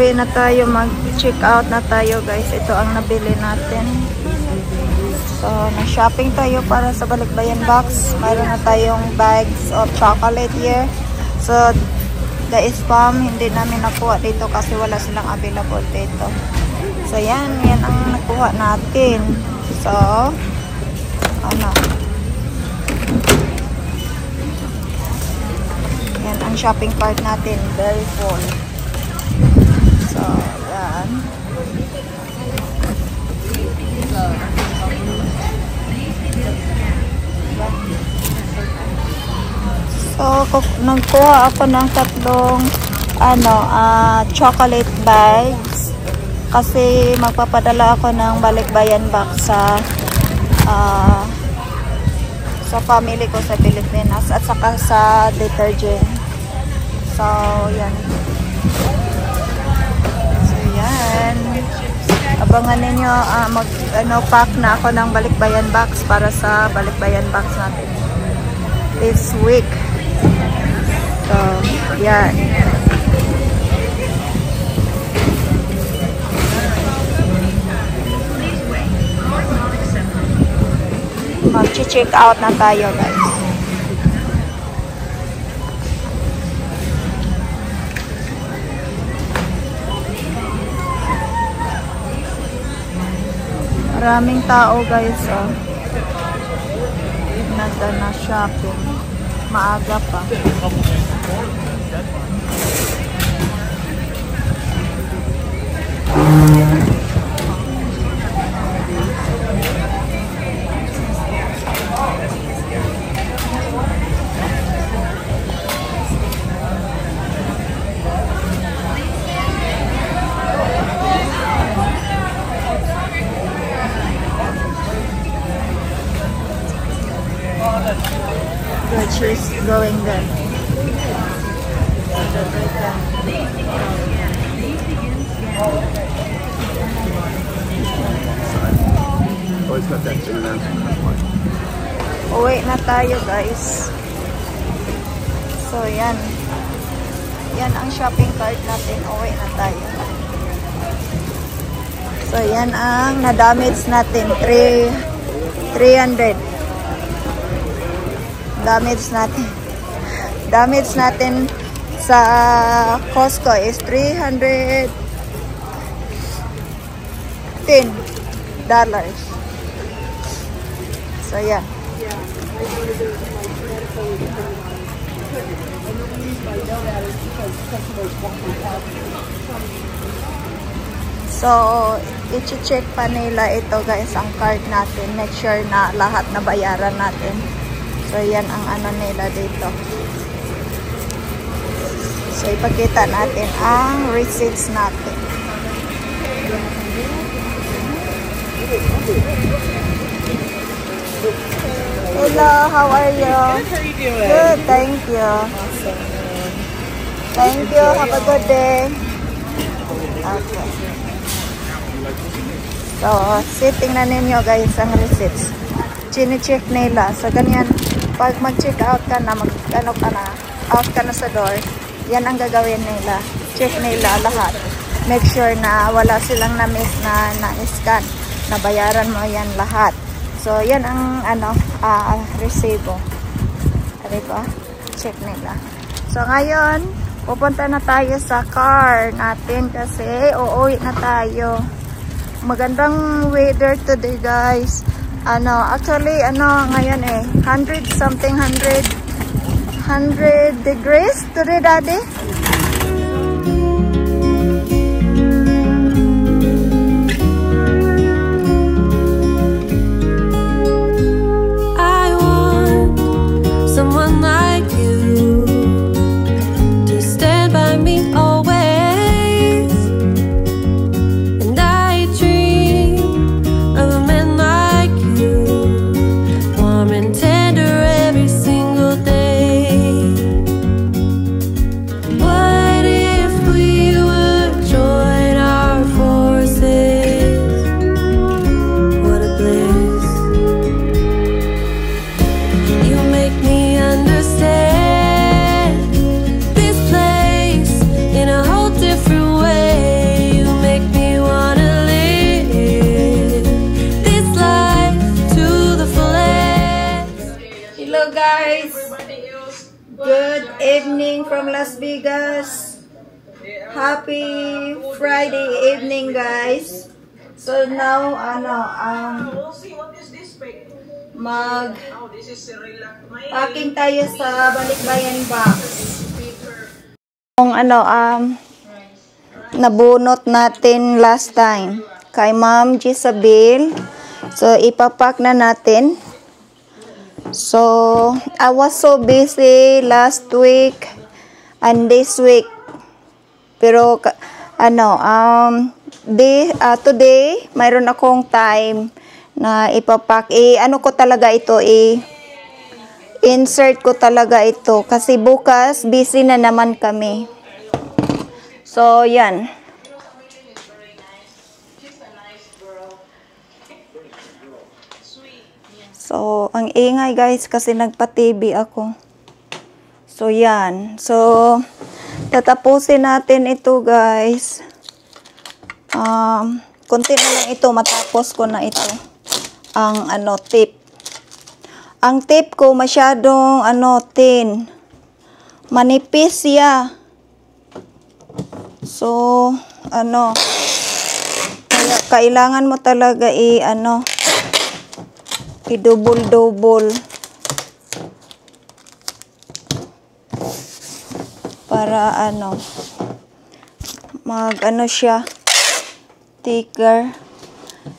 Uwi na tayo, mag-check out na tayo guys. Ito ang nabili natin. So, na-shopping tayo para sa Balikbayan box. Mayroon na tayong bags of chocolate here. So, the spam, hindi namin nakuha dito kasi wala silang available dito. So, yan ang nakuha natin. So, ano? Yan ang shopping cart natin. Very full. So, yan. So, nagkuha ako ng tatlong chocolate bags kasi magpapadala ako ng Balikbayan box sa family ko sa Pilipinas at saka sa detergent. So, yan. So, yan. Abangan ninyo, pack na ako ng Balikbayan box para sa Balikbayan box natin this week. So, yan. Mag-check out na tayo guys. Maraming tao guys, oh. Nagda na shopping. Maaga pa. She's going there. Uwi na tayo guys. So yan. Yan ang shopping cart natin. Uwi na tayo. So yan ang na-damage natin. 300. Damage natin sa Costco is $310. So yeah. So i-check pa nila ito guys ang card natin. Make sure na lahat na bayaran natin. So, yan ang nila dito. So, ipakita natin ang receipts natin. Hello, how are you? Good, how are you doing? Good, thank you. Awesome. Thank you, have a good day. Okay. So, sitting na ninyo guys ang receipts. Chine-check nila. So, ganyan. Pag mag-check out ka na, out ka na sa door, yan ang gagawin nila. Check nila lahat. Make sure na wala silang na-miss na na-scan. Nabayaran mo yan lahat. So, yan ang resibo. Diba? Check nila. So, ngayon, pupunta na tayo sa car natin kasi uuwi na tayo. Magandang weather today, guys. Actually, ngayon 100 degrees today, Daddy? I want someone like you to stand by me always, and I dream of a man like you, warm and tender every single day. from Las Vegas. Happy Friday evening, guys. So now, packing tayo sa Balikbayan box. Kung nabunot natin last time kay Ma'am Jezabel. So, ipapack na natin. So, I was so busy last week and this week. Pero, today, mayroon akong time na ipapack. Ko talaga ito, insert ko talaga ito. Kasi bukas, busy na naman kami. So, yan. So, ang ingay guys kasi nagpa-TV ako. So, yan. So, tatapusin natin ito guys. Konti na lang ito. Matapos ko na ito. Ang tip. Ang tip ko masyadong thin. Manipis siya. So, kailangan mo talaga i-double para siya thicker.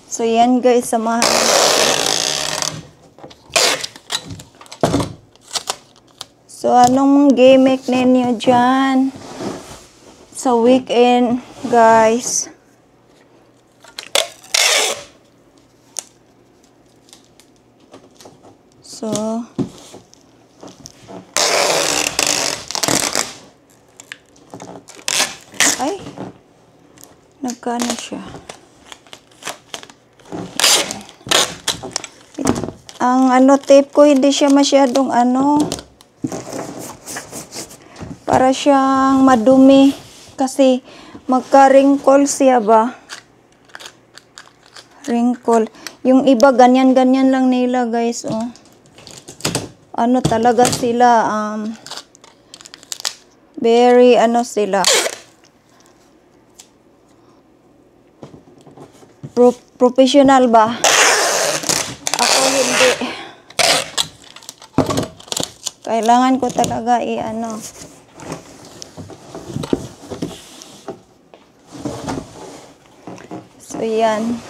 So yan guys, samahan so anong gimmick ninyo dyan sa weekend guys? So, ay, nagkano siya. Ang tape ko, hindi siya masyadong para siyang madumi. Kasi, magka-wrinkle siya ba? Wrinkle. Yung iba, ganyan-ganyan lang nila, guys, oh. Talaga sila, very, sila. Professional ba? Ako hindi. Kailangan ko talaga So, yan.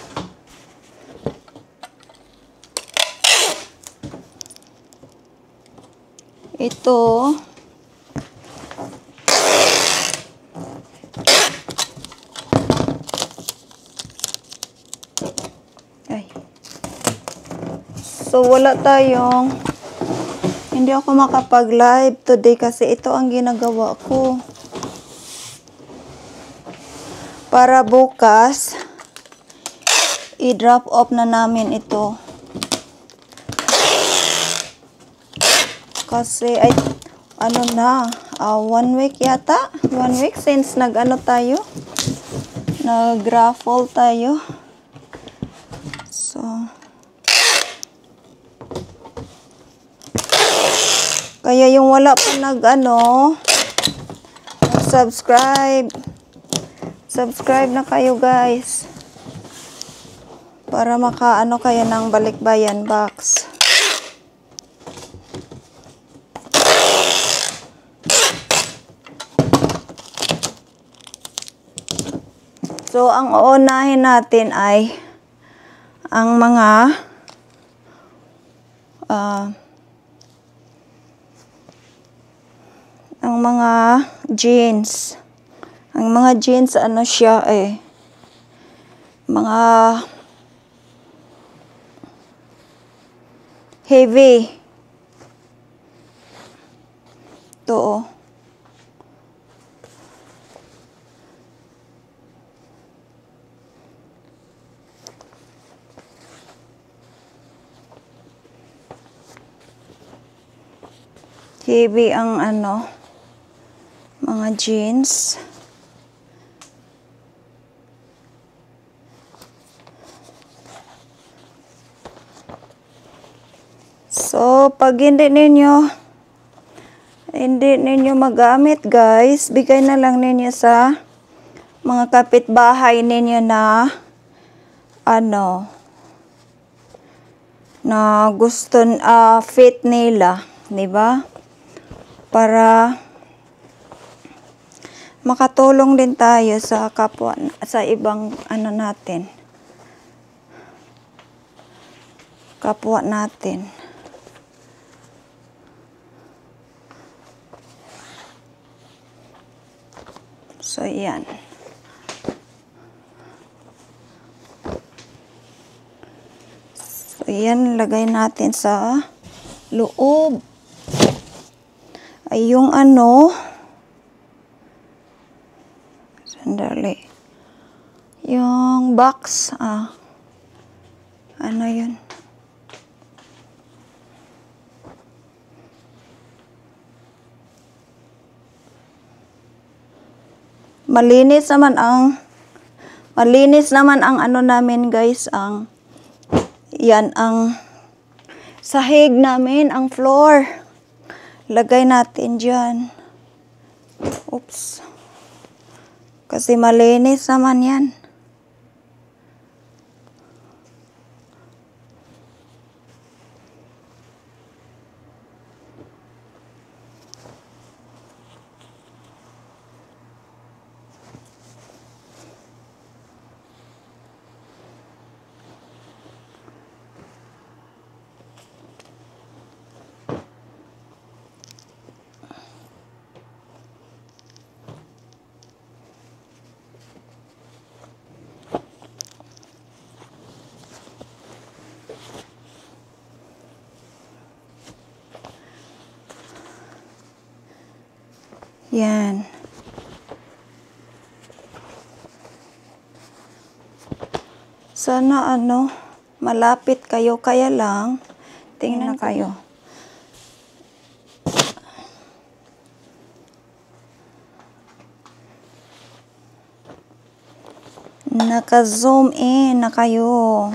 Ito. Ay. So, wala tayong hindi ako makapag-live today kasi ito ang ginagawa ko. Para bukas, i-drop off na namin ito. Kasi, 1 week yata. 1 week since tayo. Nag-raffle tayo. So, kaya yung wala pa subscribe. Subscribe na kayo guys. Para kayo ng Balikbayan box. So, ang uunahin natin ay ang mga jeans. Ang mga jeans, siya mga heavy. Ito, oh. Heavy ang mga jeans. So, pag hindi ninyo hindi ninyo magamit, guys, bigay na lang ninyo sa mga kapitbahay ninyo na ano, na gusto fit nila, 'di ba? Para makatulong din tayo sa kapwa, sa ibang ano natin, kapwa natin. So yan. So yan, lagay natin sa loob. Ay yung ano, sandali, yung box, ano yun? Malinis naman ang ano namin, guys, ang yan ang sahig namin, ang floor. Lagay natin dyan. Oops. Kasi malinis naman yan. Yan. Sana ano, malapit kayo, kaya lang, tingnan kayo. Naka-zoom in na kayo.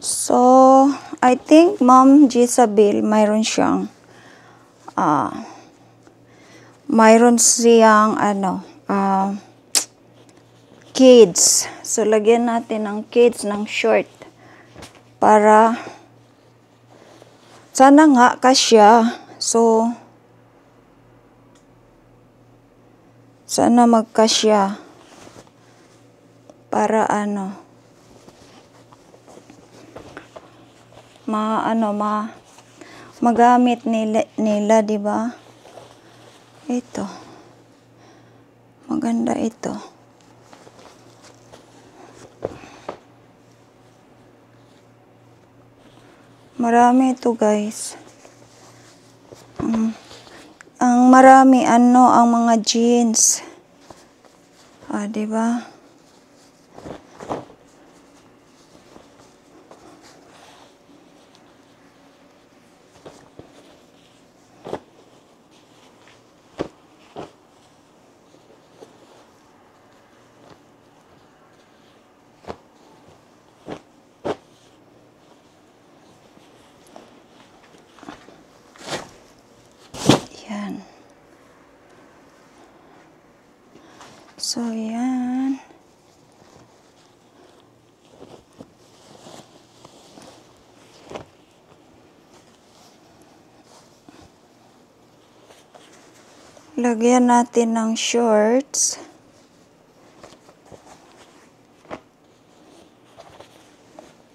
So, I think Ma'am Jezabel, mayroon siyang ano, kids. So, lagyan natin ng kids ng short. Para, sana nga kasya. So, sana magkasya. Para ano, magamit nila, di ba? Ito. Maganda ito. Marami ito, guys. Ang marami ano, ang mga jeans. Di ba? Yan. So, yan. Lagyan natin ng shorts.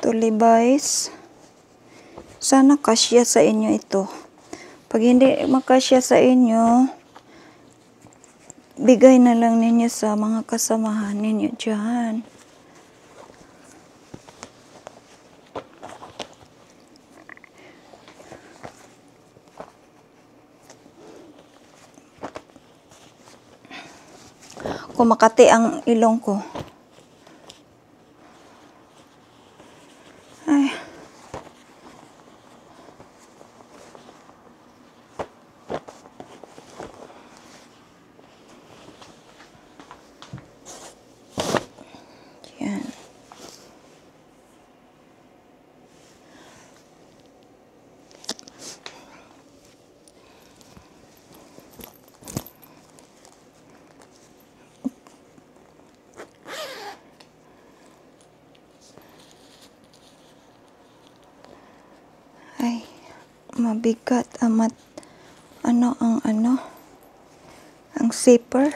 To Levi's. Sana kasya sa inyo ito. Pag hindi makasya sa inyo, bigay na lang ninyo sa mga kasamahan ninyo dyan. Kumakati ang ilong ko. Ay. Yan. mabigat amat ang zipper.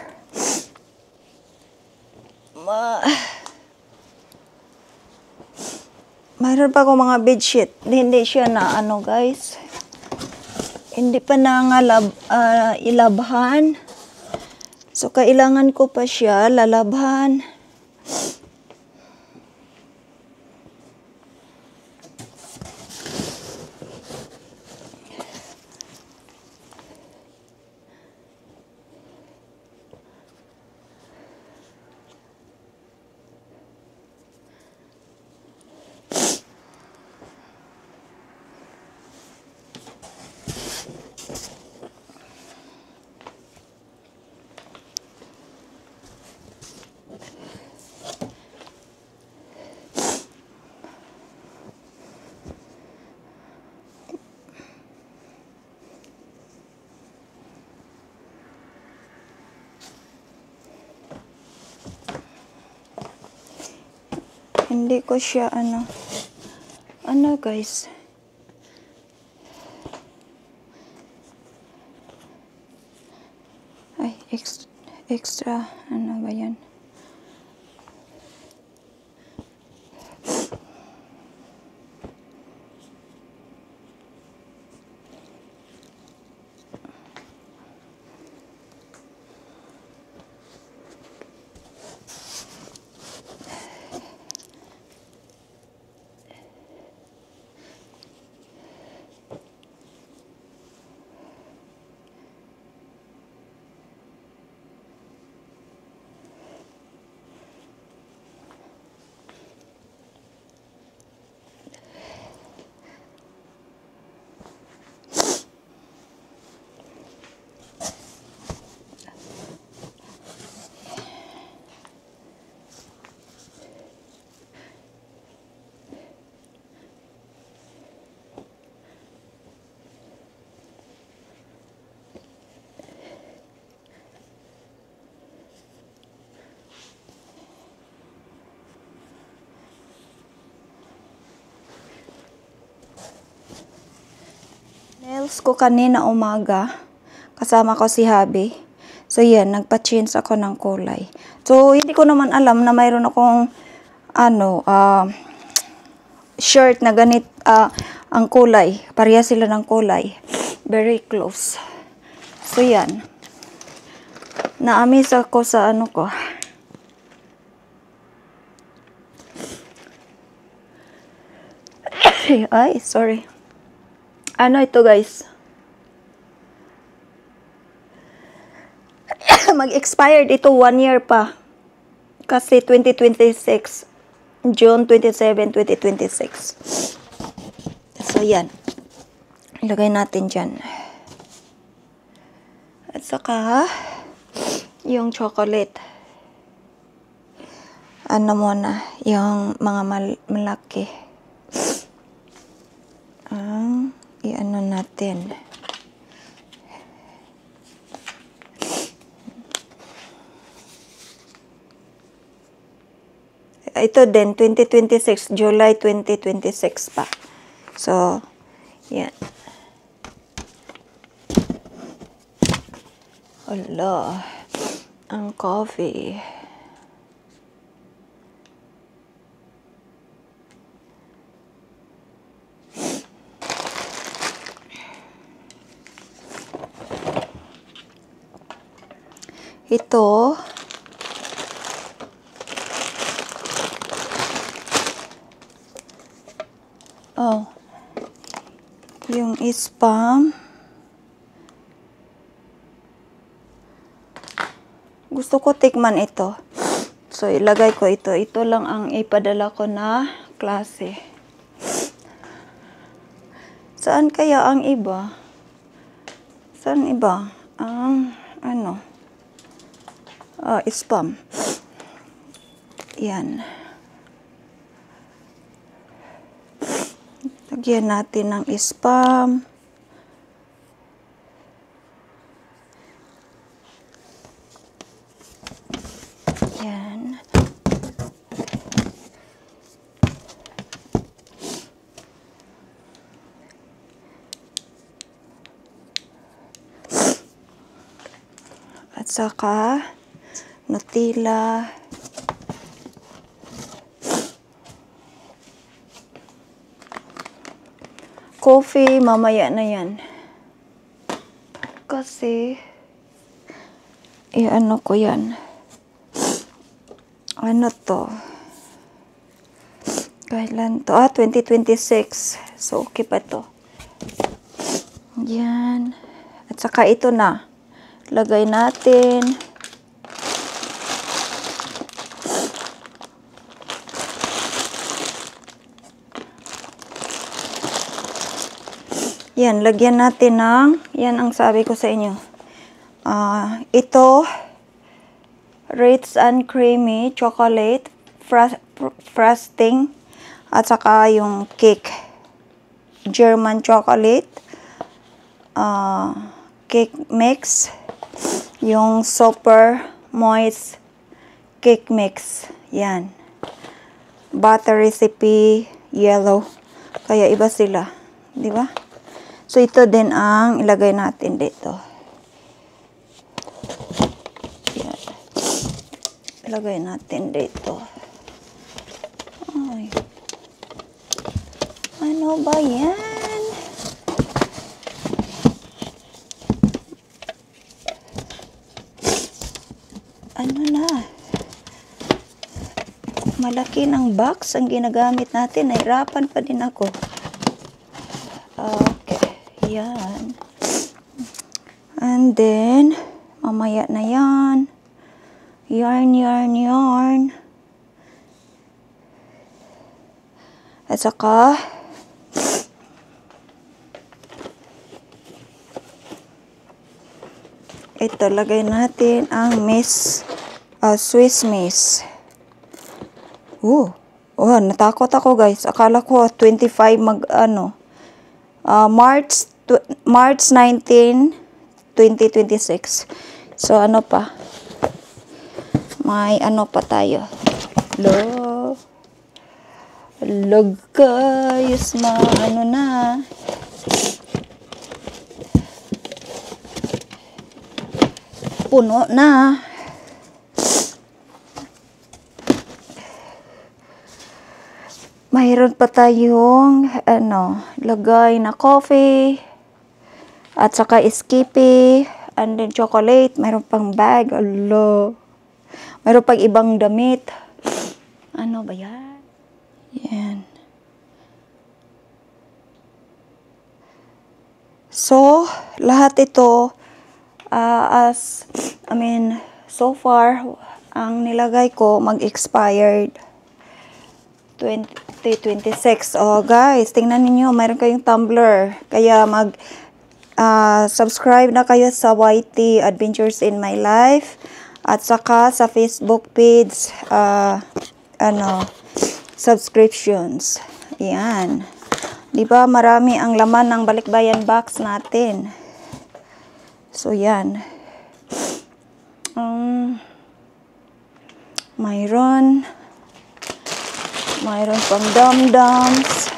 Mayroon pa ako mga bedsheet. Hindi siya na guys. Hindi pa ilabhan. So, kailangan ko pa siya lalabhan. Hindi ko siya guys. Ay, extra ba yan? Nails ko kanina umaga. Kasama ko si Habi. So, yan. Nagpa-change ako ng kulay. So, hindi ko naman alam na mayroon akong shirt na ganit ang kulay. Pareha sila ng kulay. Very close. So, yan. Na-amaze ako sa ko. Ay, sorry. Ito guys. Mag-expired ito 1 year pa. Kasi 2026. June 27, 2026. So, yan. Ilagay natin dyan. At saka, yung chocolate. Muna, yung mga malaki. Natin. Ito din, 2026, July 2026 pa. So, yan. Hala, ang coffee. Ito, yung spam. Gusto ko tikman ito. So, ilagay ko ito. Ito lang ang ipadala ko na klase. Saan kaya ang iba? Saan iba? Spam. Yan. Lagyan natin ng spam. Yan. At saka, Nutella. Coffee, mamaya na yan. Kasi, ano ko yan. Ano to? Kailan to? 2026. So, okay pa to. Yan. At saka ito na. Lagay natin. Yan, lagyan natin ng, yan ang sabi ko sa inyo. Ito, Ritz and Creamy Chocolate Frosting, at saka yung cake. German Chocolate, cake mix, yung Super Moist Cake Mix. Yan. Butter Recipe Yellow. Kaya iba sila. Di ba? So, ito din ang ilagay natin dito. Yan. Ilagay natin dito. Ay. Ano ba yan? Ano na? Malaki ng box ang ginagamit natin. Nahirapan pa din ako. Okay. Yan. And then, mamaya na yan. Yarn. At saka, ito, lagay natin ang Swiss Miss. Natakot ako guys. Akala ko 25 March 19, 2026. So, ano pa? May ano pa tayo. Guys, ano na. Puno na. Mayroon pa tayong, lagay na coffee. At saka Skippy. And then chocolate. Mayroon pang bag. Mayroon pang ibang damit. Ano ba yan? Yan. So, lahat ito, so far, ang nilagay ko mag-expired 2026. Guys, tingnan niyo, mayroon kayong tumbler. Kaya subscribe na kayo sa YT Adventures in My Life. At saka sa Facebook page, subscriptions. Yan. Diba, marami ang laman ng balikbayan box natin. So, yan. Mayroon pang dum-dums.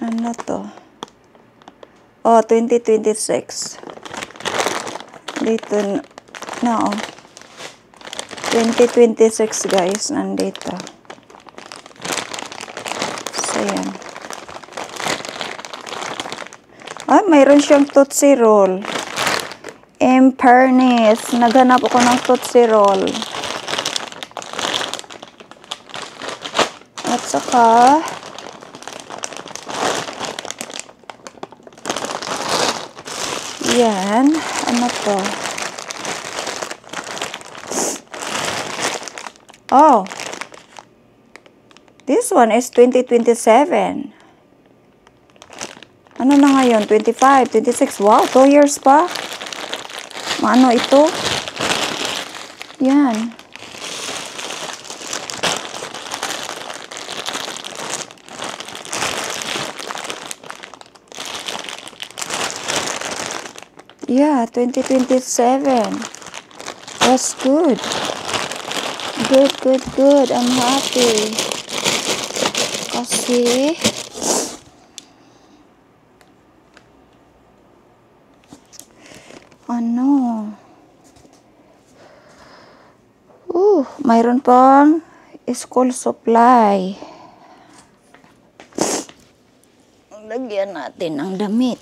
Ano to? 2026. Dito na, 2026 guys, nandito. So, yan. Mayroon siyang Tootsie Roll. In fairness, naghanap ako ng Tootsie Roll. At saka, yan, ano to? This one is 2027. Ano na ngayon? 25, 26. Wow, 2 years pa. Ano ito? Yan. Yeah, 2027. That's good. Good. I'm happy. Kasi mayroon pang school supply. Lagyan natin ng damit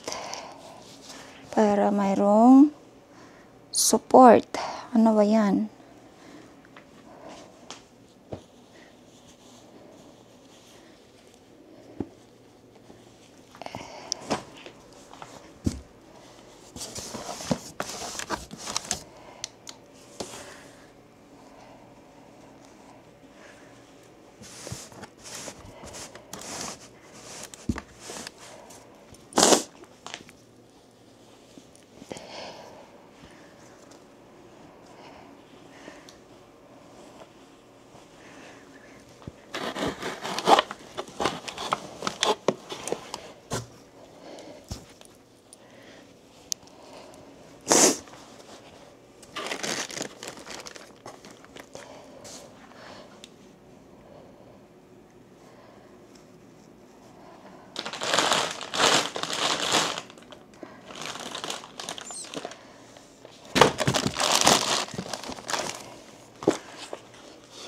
para mayroong support. Ano ba yan?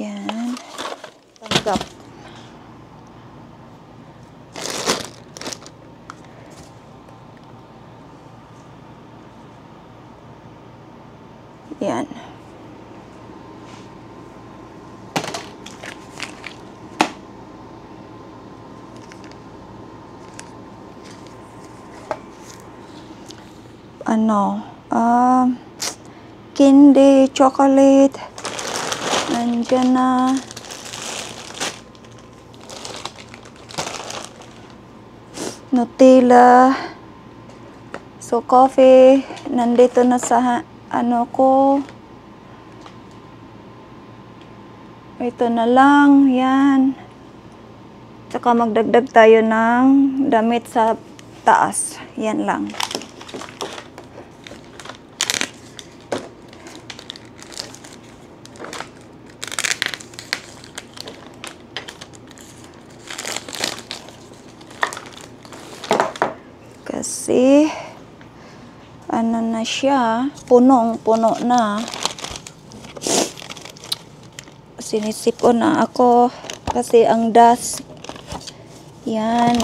Yan. Tanggap. Yan. Candy, chocolate. Nandiyan na. Nutella. So, coffee. Nandito na sa ko. Ito na lang. Yan. Tsaka magdagdag tayo ng damit sa taas. Yan lang. Kasi na siya, punong-puno na. Sinisipon na ako kasi ang dust. Yan.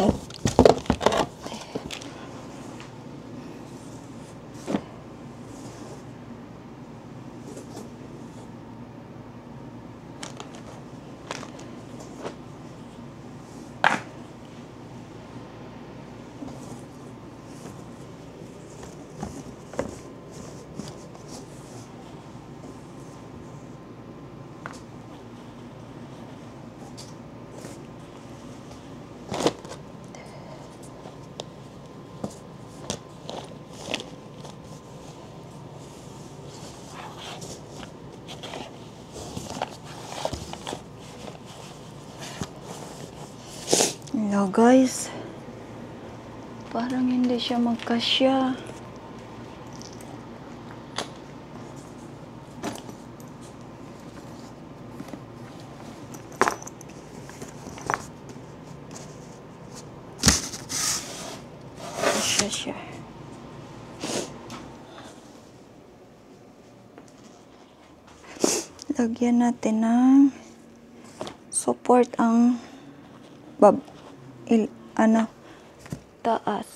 Hello guys, parang hindi siya magkasya. Siya. Lagyan natin ng support ang taas.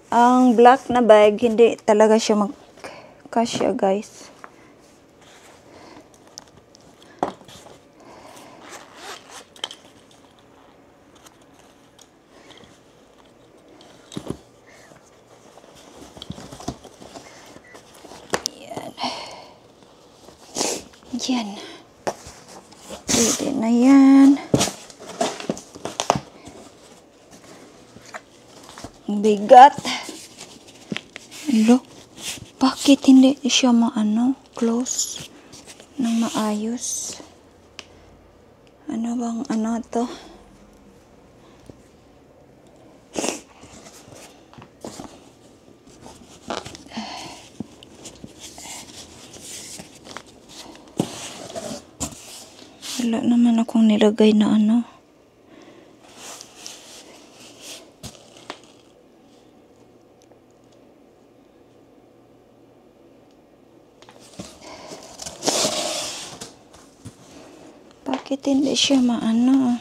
Ang black na bag, hindi talaga siya magkasya, guys. Yan. Pwede na yan. Bigat. Hello? Bakit hindi siya close ng maayos? Ano bang to? meron akong nilagay na ano. Bakit hindi siya maano?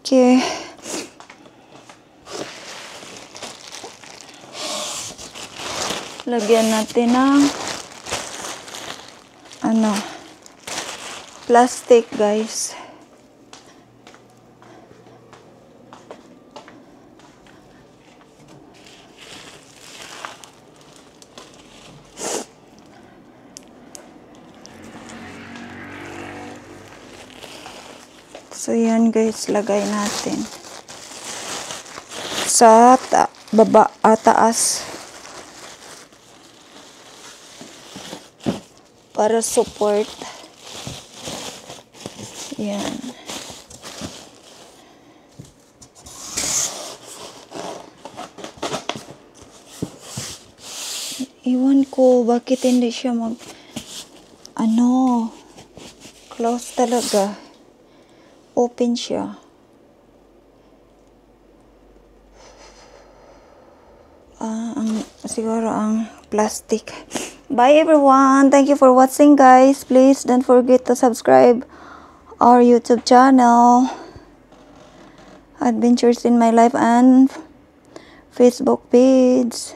Okay. Lagyan natin ng ano, plastic, guys. So, yan guys, lagay natin sa taas para support. Yan. Iwan ko, bakit hindi siya close talaga. Open siya. Siguro ang plastic. Bye everyone. Thank you for watching, guys. Please don't forget to subscribe our YouTube channel, Adventures in My Life, and Facebook page.